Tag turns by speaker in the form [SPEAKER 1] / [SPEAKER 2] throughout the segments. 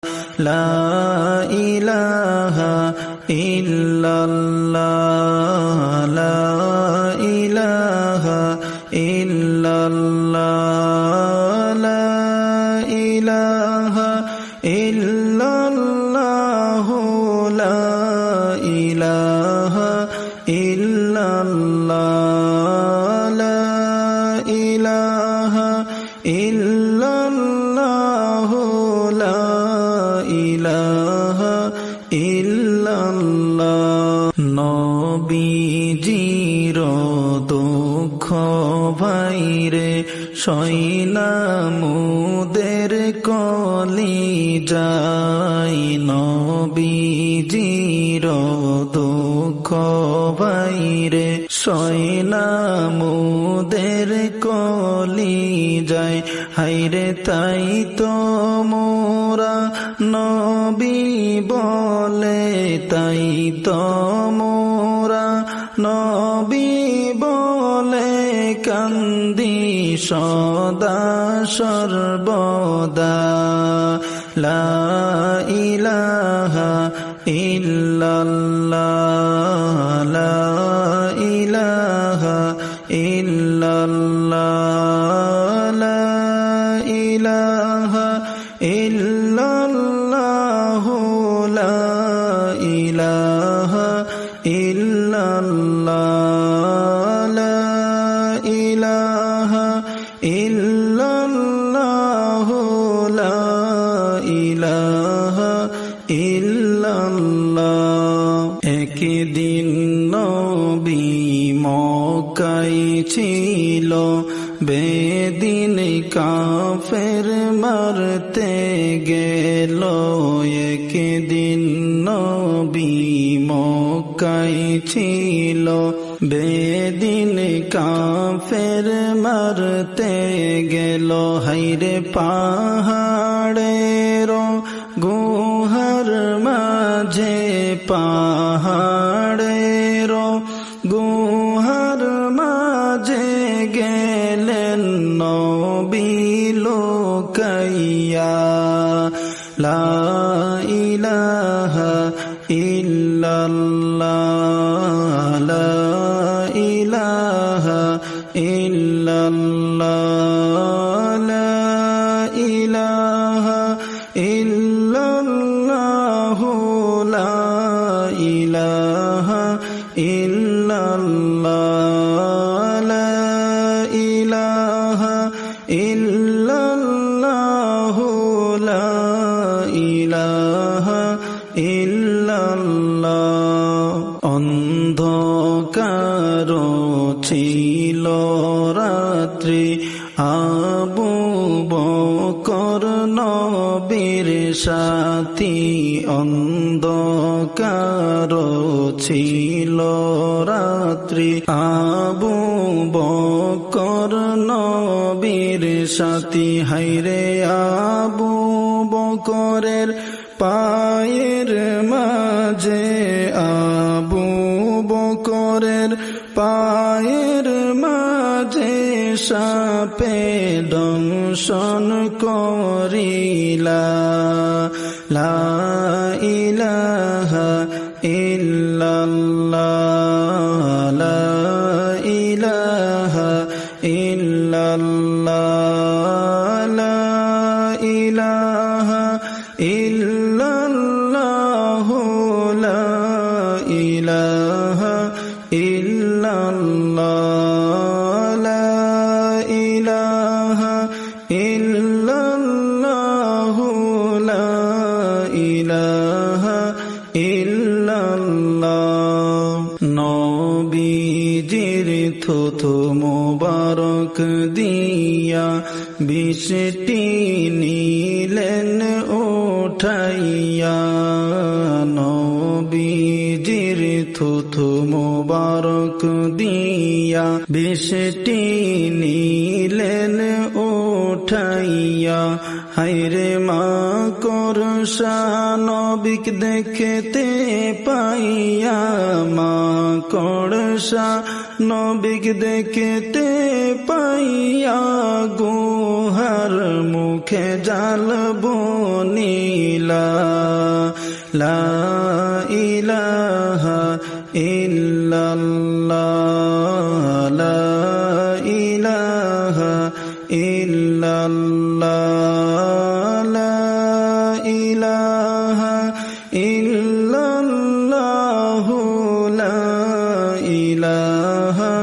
[SPEAKER 1] লা ইলাহা ইল্লাল্লাহ লা ইলাহা ইল্লাল্লাহ লা ইলাহা ইল্লাল্লাহ লা ইলাহা ইল্লাল্লাহ লা ইলাহা ইল্লাল্লাহ লা ইলাহা ইল্লাল্লাহ নবীজির দুঃখ ভাইরে সইনা মুদের কলিজায় নবীজির দুঃখ ভাইরে সইনা মুদের কলিজায় হায়রে তাই তো মোরা নবী বলে তাই তো মোরা নবী বলে কান্দি সদা সর্বদা লা ইলাহা ইল্লাল্লাহ লা ইলাহা ইল্লাল্লাহ লা ইলাহা ইল্লাল্লাহ লা ইলাহা ইল্লাল্লাহ লা ইলাহা ইল্লাল্লাহ লা ইলাহা ইল্লাল্লাহ একদিন নবী মক্কায় ছিল বেদিন কাফের মারতে গেল একদিন নবী মক্কায় ছিল বেদিন কাফের মারতে গেল হায়রে পাহাড়ের গুহার মাঝে পাহাড়ের গুহার মাঝে গেলেন নবী লুকাইয়া লা ইলাহা ইল্লাল্লাহ লা ইলাহা ইল্লাল্লাহ লা ইলাহা ইল্লাল্লাহ লা ইলাহা ইল্লাল্লাহ লা ইলাহা ইল্লাল্লাহ লা ইলাহা ইল্লাল্লাহ অন্ধকার ছিল রাত্রি আবু বকর নবীর সাথী অন্ধকার ছিল রাত্রি আবু বকর নবীর সাথী হায়রে আবু বকরের পায়ের মাঝে আবু বকরের পায়ের মাঝে সাপে দংশন করিলা লা ইলাহা ইল্লাল্লাহ লা ইলাহা ইল্লাল্লাহ লা ইলাহা ইল্লাল্লাহ লা ইলাহা ইল্লাল্লাহ লা ইলাহা ইল্লাল্লাহ লা ইলাহা ইল্লাল্লাহ নবীজির থুথু মুবারক দিয়া বৃষ্টি নিলেন উঠাইয়া নবীজির থুথু মুবারক দিয়া বৃষ্টি নিলেন উঠাইয়া হায়রে মা করসা নবিক দেখতে পাইয়া মা করসা নবিক দেখতে পাইয়া গুহার মুখে জাল বুনিলা লা ইলাহা ইল্লাল্লাহ লা ইলাহা ইল্লাল্লাহ লা ইলাহা ইল্লাল্লাহ লা ইলাহা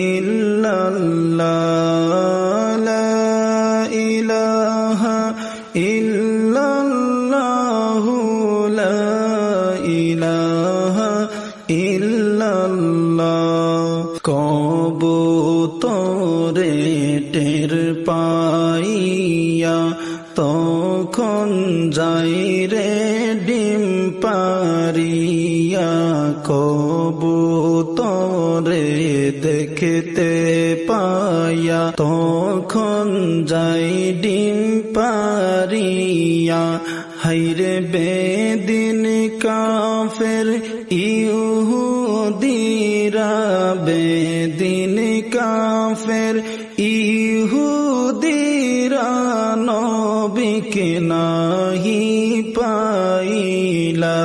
[SPEAKER 1] ইল্লাল্লাহ লা ইলাহা ইল্লাল্লাহ লা ইলাহা ইল্লাল্লাহ কবুতরে টের পাইয়া তখন যাই রে ডিম পারিয়া কবুতরে দেখতে পাইয়া তখন যাই ডিম পারিয়া হাইরে বেদিন কাফের ইহুদিরা বেদিন কাফের ইহুদিরা নবিকে নাহি পাইলা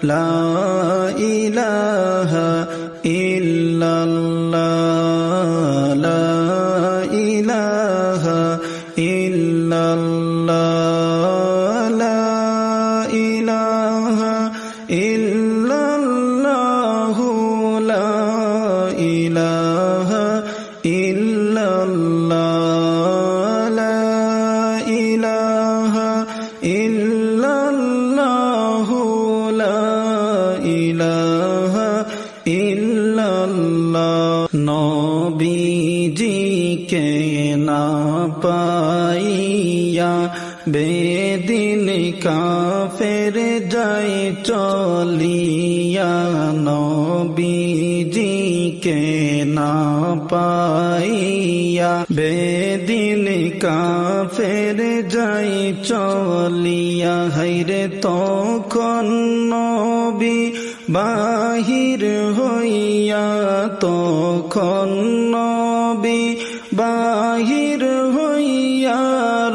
[SPEAKER 1] লা ইলাহা ইল্লাল্লাহ লা ইলাহা ইল্লাল্লাহ লা ইলাহা ইল্লাল্লাহ লা ইলাহা ইল্লাল্লাহ লা ইলাহা ইল্লাল্লাহ লা ইলাহা ইল্লাল্লাহ নবীজিকে না পাইয়া বেদিন কাফের যাই চলিয়া নবীজিকে না পাইয়া বেদিন কাফের যাই চলিয়া হাইরে তখন নবী বাহির হইয়া তখন নবী বাহির হইয়া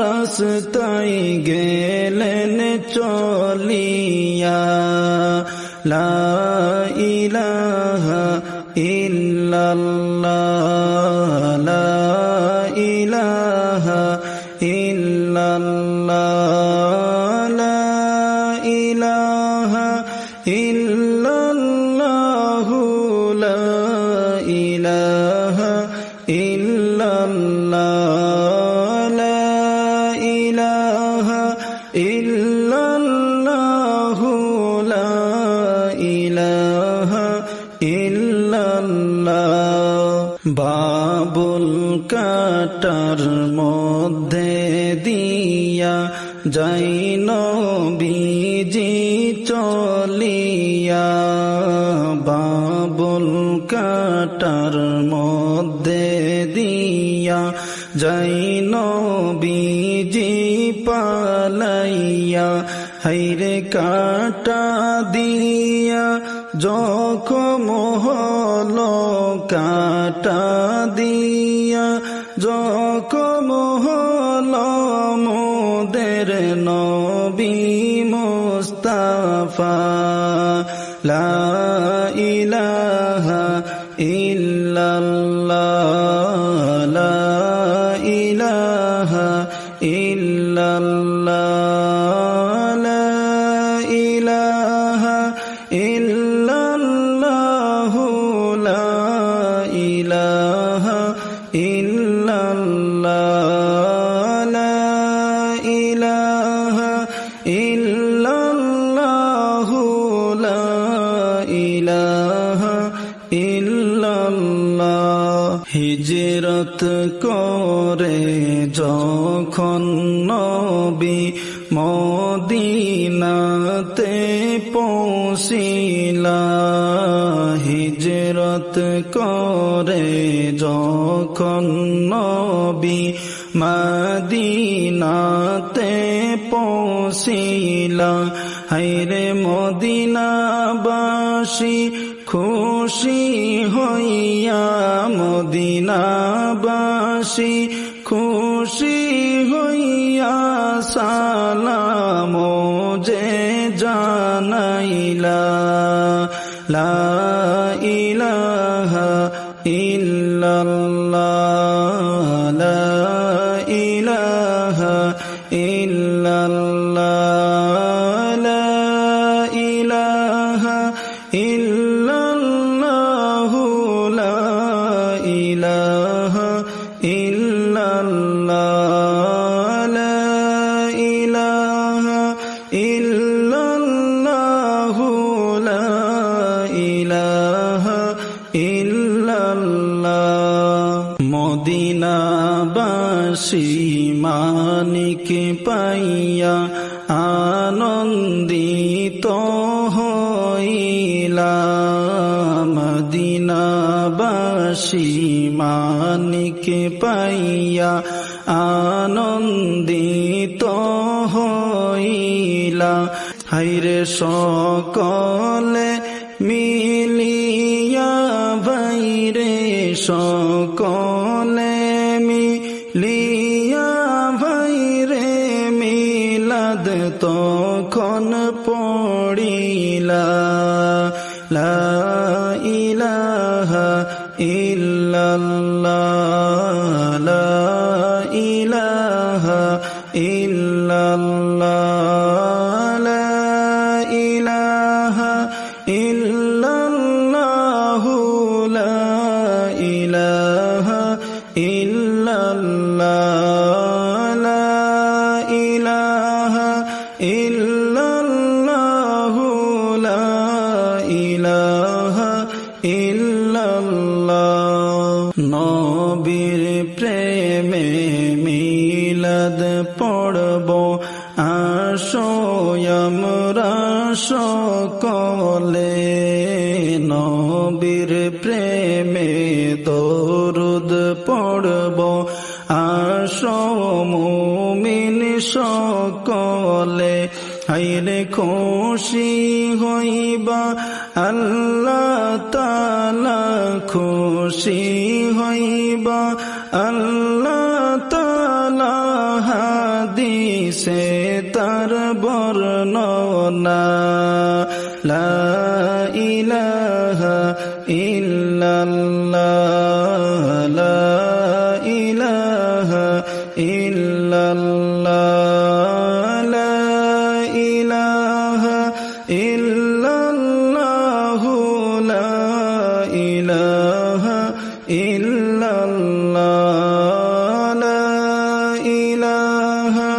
[SPEAKER 1] রাস্তায় গেলেন চলিয়া লা ইলাহা ইল্লাল্লাহ লা ইলাহা ইল্লাল্লাহ লা ইলাহা ইল্লাল্লাহ লা ইলাহা ইল্লাল্লাহ লা ইলাহা ইল্লাল্লাহ লা ইলাহা ইল্লাল্লাহ বাবুল কাটার মধ্যে দিয়া যাই নবীজি চলিয়া বাবুল কাটার মধ্যে দিয়া যাই নবীজি পালাইয়া হাইরে কাটা দিয়া জখম হলো কাটা দিয়া জখম হলো মোদের নবী মুস্তাফা লা ইলাহা ইল্লাল্লাহ লা ইলাহা ইল্লাল্লাহ লা ইলাহা ইল্লাল্লাহ লা ইলাহা ইল্লাল্লাহ লা ইলাহা ইল্লাল্লাহ লা ইলাহা ইল্লাল্লাহ হিজরত করে যখন নবী মদিনাতে পৌঁছিলা হিজরত করে যখন নবী মদিনাতে বসিলা হায়রে মদিনাবাসী খুশি হইয়া মদিনাবাসী খুশি হইয়া সালাম যে জানাইলা লা ইলাহা ইল্লাল্লাহ লা ইলাহা ইল্লাল্লাহ লা ইলাহা ইল্লাল্লাহ লা ইলাহা ইল্লাল্লাহ লা ইলাহা ইল্লাল্লাহ লা ইলাহা ইল্লাল্লাহ মদিনাবাসী মানিক পাইয়া আনন্দিত হইলা মদিনাবাসী মানিক পাইয়া আনন্দিত হইলা হায়রে সকলে মিলিয়া ভাইরে সকলে মিলিয়া ভাইরে মিলাদ তখন পড়িলা লা ইলাহা ইল্লাল্লাহ লা ইলাহা ইল্লাল্লাহ লা ইলাহা ইল্লাল্লাহ লা ইলাহা ইল্লাল্লাহ লা ইলাহা ইল্লাল্লাহ লা ইলাহা ইল্লাল্লাহ নবীর প্রেমে মিলাদ পড়ব আসো আমরা সকলে নবীর প্রেমে দরুদ পড়ব আসো মুমিন সকলে হায়রে খুশি হইবা আল্লাহ তাআলা খুশি হইবা আল্লাহ তাআলা হাদিসে তার বর্ণনা লা ইলাহা ইল্লাল্লাহ লা ইলাহা ইল্লাল্লাহ লা ইলাহা ইল্লাল্লাহ লা ইলাহা ইল্লাল্লাহ লা ইলাহা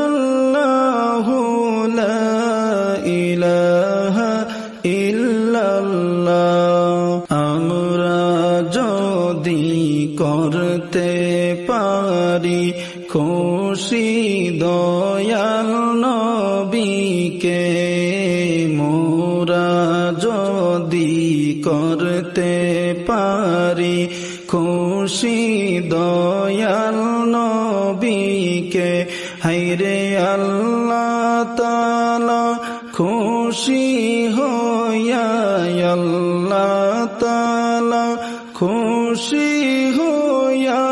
[SPEAKER 1] ইল্লাল্লাহ লা ইলাহা ইল্লাল্লাহ আমরা যদি করতে পারি খুশি দয়াল নবীকে মোরা যদি করতে পারি খুশি দয়াল নবীকে হায়রে আল্লাহ তাআলা খুশি হইয়া আল্লাহ তাআলা খুশি হইয়া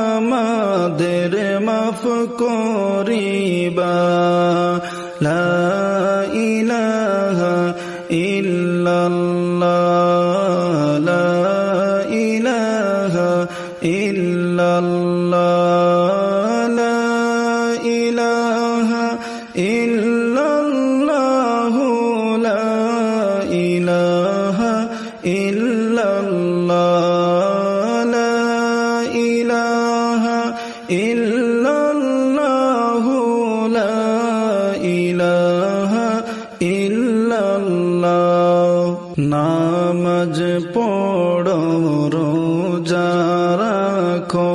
[SPEAKER 1] আমাদের মাফ করিবা লা ইলাহা ইল্লাল্লাহ লা ইলাহা ইল্লাল্লাহ লা ইলাহা ইল্লাল্লাহ লা ইলাহা ইল্লাল্লাহ লা ইলাহা ইল্লাল্লাহ লা ইলাহা ইল্লাল্লাহ নামাজ পড়ো রোজা রাখো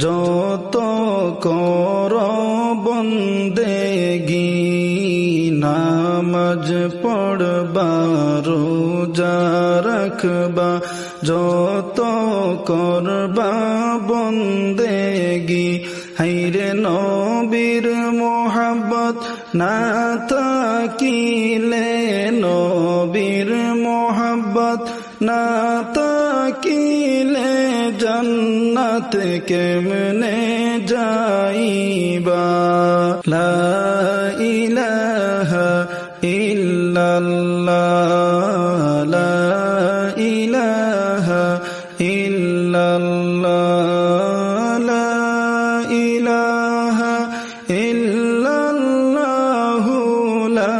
[SPEAKER 1] যত করো বন্দেগি নামাজ পড়বা রোজা রাখবা যত করবা বন্দেগি হায়রে নবীর না থাকিলে নবীর মোহাব্বত না থাকিলে জান্নাত কেমনে যাইবা লা ইলাহা ইল্লাল্লাহ লা ইলাহা ইল্লাল্লাহ লা ইলাহা ইল্লাল্লাহ লা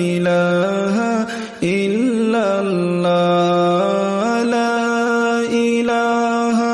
[SPEAKER 1] ইলাহা ইল্লাল্লাহ লা ইলাহা